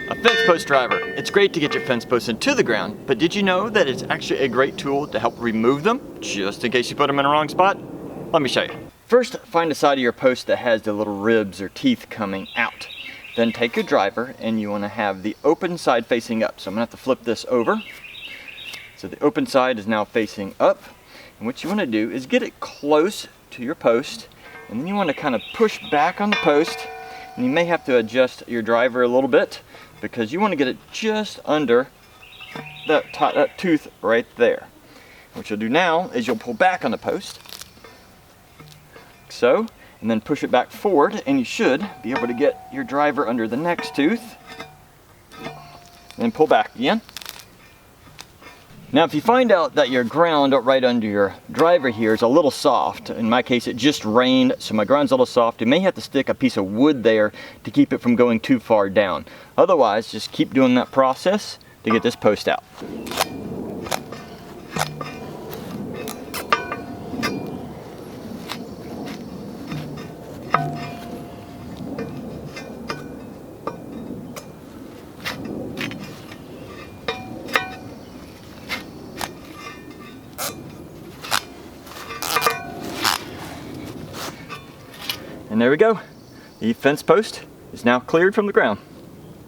A fence post driver. It's great to get your fence posts into the ground, but did you know that it's actually a great tool to help remove them, just in case you put them in the wrong spot? Let me show you. First, find the side of your post that has the little ribs or teeth coming out. Then take your driver and you want to have the open side facing up. So I'm going to have to flip this over. So the open side is now facing up. And what you want to do is get it close to your post, and then you want to kind of push back on the post, and you may have to adjust your driver a little bit because you want to get it just under that tooth right there. What you'll do now is you'll pull back on the post, so, and then push it back forward, and you should be able to get your driver under the next tooth, and then pull back again. Now if you find out that your ground right under your driver here is a little soft, in my case it just rained so my ground's a little soft, you may have to stick a piece of wood there to keep it from going too far down. Otherwise, just keep doing that process to get this post out. And there we go. The fence post is now cleared from the ground.